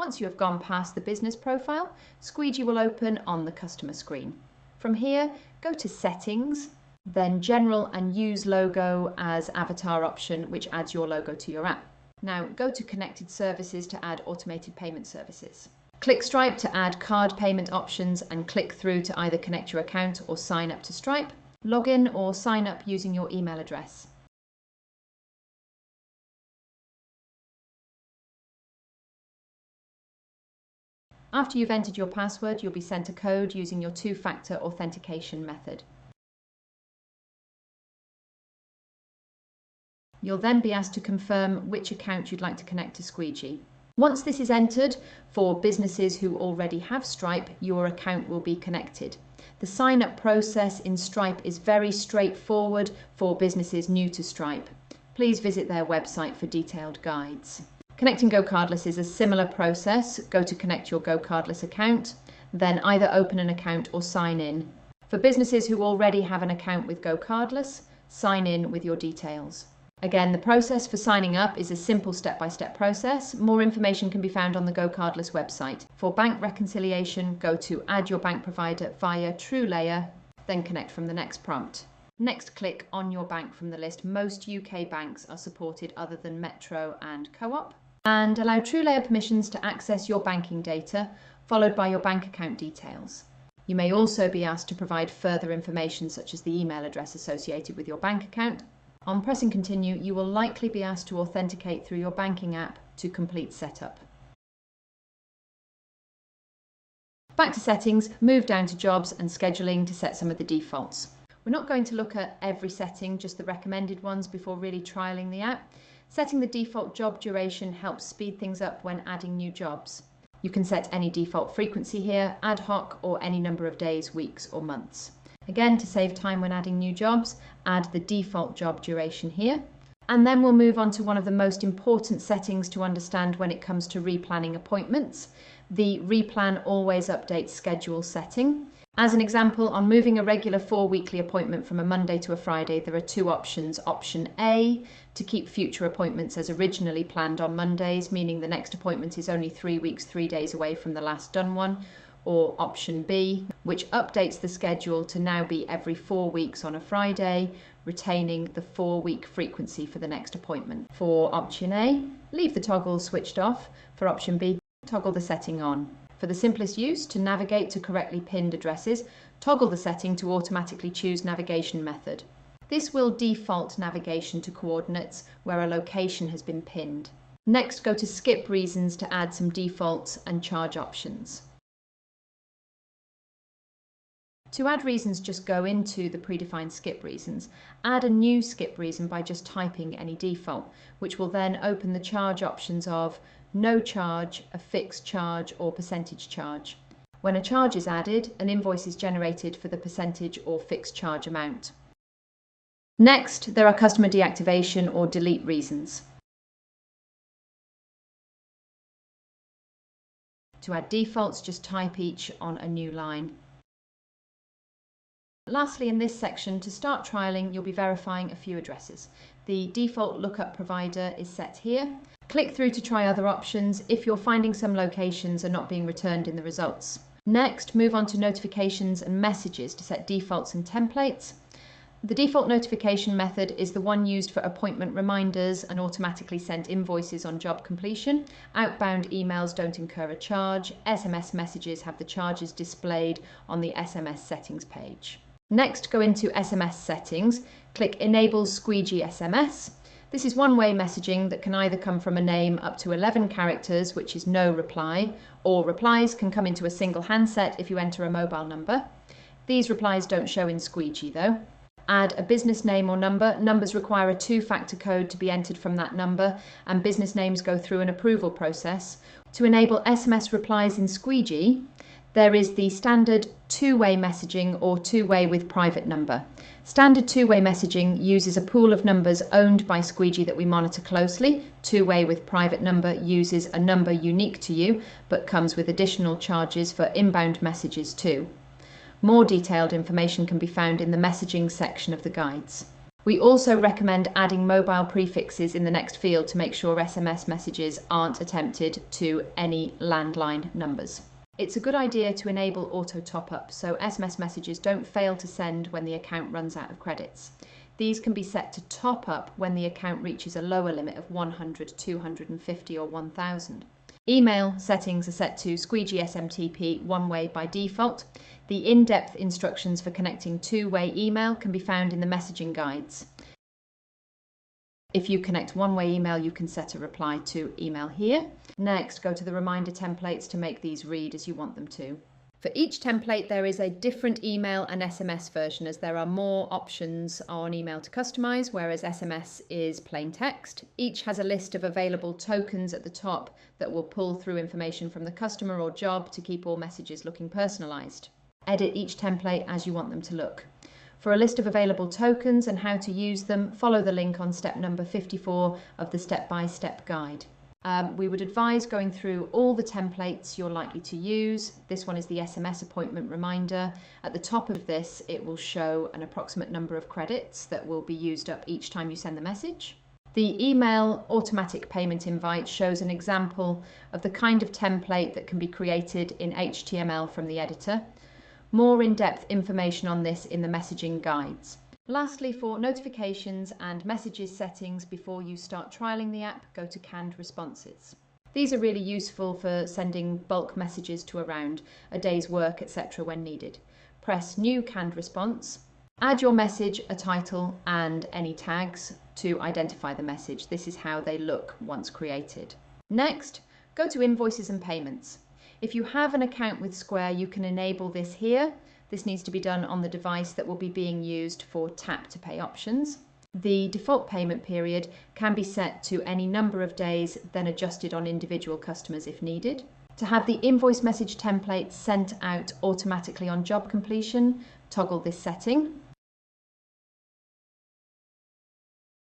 Once you have gone past the business profile, Squeegee will open on the customer screen. From here, go to Settings, then General and use Logo as avatar option, which adds your logo to your app. Now go to Connected Services to add automated payment services. Click Stripe to add card payment options and click through to either connect your account or sign up to Stripe, log in or sign up using your email address. After you've entered your password, you'll be sent a code using your two-factor authentication method. You'll then be asked to confirm which account you'd like to connect to Squeegee. Once this is entered, for businesses who already have Stripe, your account will be connected. The sign-up process in Stripe is very straightforward for businesses new to Stripe. Please visit their website for detailed guides. Connecting GoCardless is a similar process. Go to connect your GoCardless account, then either open an account or sign in. For businesses who already have an account with GoCardless, sign in with your details. Again, the process for signing up is a simple step-by-step process. More information can be found on the GoCardless website. For bank reconciliation, go to Add your bank provider via TrueLayer, then connect from the next prompt. Next, click on your bank from the list. Most UK banks are supported other than Metro and Co-op. And allow TrueLayer permissions to access your banking data, followed by your bank account details. You may also be asked to provide further information such as the email address associated with your bank account. On pressing continue, you will likely be asked to authenticate through your banking app to complete setup. Back to settings, move down to jobs and scheduling to set some of the defaults. We're not going to look at every setting, just the recommended ones before really trialing the app. Setting the default job duration helps speed things up when adding new jobs. You can set any default frequency here, ad hoc, or any number of days, weeks, or months. Again, to save time when adding new jobs, add the default job duration here. And then we'll move on to one of the most important settings to understand when it comes to replanning appointments, the Replan Always Update Schedule setting. As an example, on moving a regular 4-weekly appointment from a Monday to a Friday, there are two options. Option A, to keep future appointments as originally planned on Mondays, meaning the next appointment is only 3 weeks, 3 days away from the last done one. Or option B, which updates the schedule to now be every 4 weeks on a Friday, retaining the 4-week frequency for the next appointment. For option A, leave the toggle switched off. For option B, toggle the setting on. For the simplest use, to navigate to correctly pinned addresses, toggle the setting to automatically choose navigation method. This will default navigation to coordinates where a location has been pinned. Next, go to skip reasons to add some defaults and charge options. To add reasons, just go into the predefined skip reasons. Add a new skip reason by just typing any default, which will then open the charge options of no charge, a fixed charge, or percentage charge. When a charge is added, an invoice is generated for the percentage or fixed charge amount. Next, there are customer deactivation or delete reasons. To add defaults, just type each on a new line. Lastly, in this section, to start trialling, you'll be verifying a few addresses. The default lookup provider is set here. Click through to try other options if you're finding some locations are not being returned in the results. Next, move on to notifications and messages to set defaults and templates. The default notification method is the one used for appointment reminders and automatically sent invoices on job completion. Outbound emails don't incur a charge. SMS messages have the charges displayed on the SMS settings page. Next, go into SMS settings, click Enable Squeegee SMS. This is one-way messaging that can either come from a name up to 11 characters, which is no reply, or replies can come into a single handset if you enter a mobile number. These replies don't show in Squeegee though. Add a business name or number. Numbers require a two-factor code to be entered from that number, and business names go through an approval process. To enable SMS replies in Squeegee, there is the standard two-way messaging or two-way with private number. Standard two-way messaging uses a pool of numbers owned by Squeegee that we monitor closely. Two-way with private number uses a number unique to you, but comes with additional charges for inbound messages too. More detailed information can be found in the messaging section of the guides. We also recommend adding mobile prefixes in the next field to make sure SMS messages aren't attempted to any landline numbers. It's a good idea to enable auto top-up so SMS messages don't fail to send when the account runs out of credits. These can be set to top up when the account reaches a lower limit of 100, 250 or 1000. Email settings are set to Squeegee SMTP one-way by default. The in-depth instructions for connecting two-way email can be found in the messaging guides. If you connect one-way email, you can set a reply to email here. Next, go to the reminder templates to make these read as you want them to. For each template, there is a different email and SMS version, as there are more options on email to customize, whereas SMS is plain text. Each has a list of available tokens at the top that will pull through information from the customer or job to keep all messages looking personalized. Edit each template as you want them to look. For a list of available tokens and how to use them, follow the link on step number 54 of the step-by-step guide. We would advise going through all the templates you're likely to use. This one is the SMS appointment reminder. At the top of this, it will show an approximate number of credits that will be used up each time you send the message. The email automatic payment invite shows an example of the kind of template that can be created in HTML from the editor. More in-depth information on this in the messaging guides. Lastly, for notifications and messages settings before you start trialing the app, go to canned responses. These are really useful for sending bulk messages to around a day's work, etc. when needed. Press New Canned Response. Add your message, a title and any tags to identify the message. This is how they look once created. Next, go to Invoices and Payments. If you have an account with Square, you can enable this here. This needs to be done on the device that will be being used for tap to pay options. The default payment period can be set to any number of days, then adjusted on individual customers if needed. To have the invoice message template sent out automatically on job completion, toggle this setting.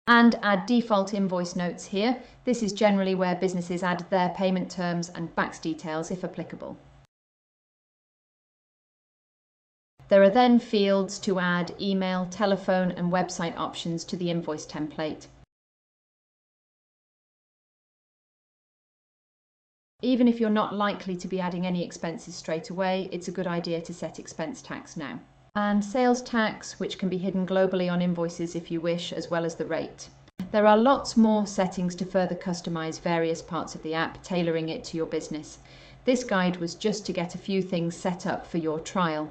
And add default invoice notes here. This is generally where businesses add their payment terms and backs details if applicable. There are then fields to add email, telephone and website options to the invoice template. Even if you're not likely to be adding any expenses straight away, it's a good idea to set expense tax now. And sales tax, which can be hidden globally on invoices if you wish, as well as the rate. There are lots more settings to further customize various parts of the app, tailoring it to your business. This guide was just to get a few things set up for your trial.